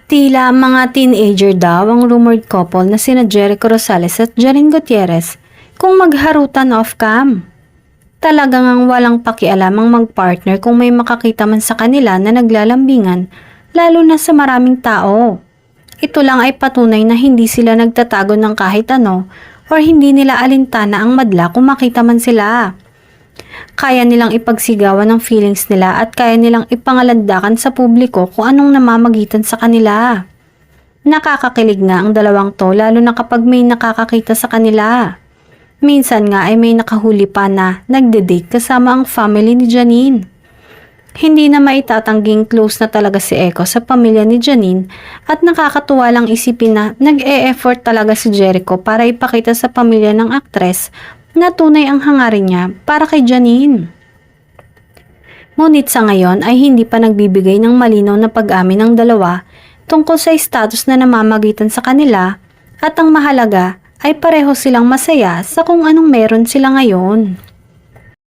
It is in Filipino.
Tila mga teenager daw ang rumored couple na sina Jericho Rosales at Jaren Gutierrez kung magharutan off-cam. Talagang ang walang pakialam ang mag-partner kung may makakita man sa kanila na naglalambingan, lalo na sa maraming tao. Ito lang ay patunay na hindi sila nagtatago ng kahit ano or hindi nila alintana ang madla kung makita man sila. Kaya nilang ipagsigawan ng feelings nila at kaya nilang ipangalandakan sa publiko kung anong namamagitan sa kanila. Nakakakilig nga ang dalawang to lalo na kapag may nakakakita sa kanila. Minsan nga ay may nakahuli pa na nagde-date kasama ang family ni Janine. Hindi na maitatangging close na talaga si Echo sa pamilya ni Janine at nakakatuwa lang isipin na nag-e-effort talaga si Jericho para ipakita sa pamilya ng aktres na tunay ang hangarin niya para kay Janine. Ngunit sa ngayon ay hindi pa nagbibigay ng malinaw na pag-amin ng dalawa tungkol sa status na namamagitan sa kanila at ang mahalaga ay pareho silang masaya sa kung anong meron sila ngayon.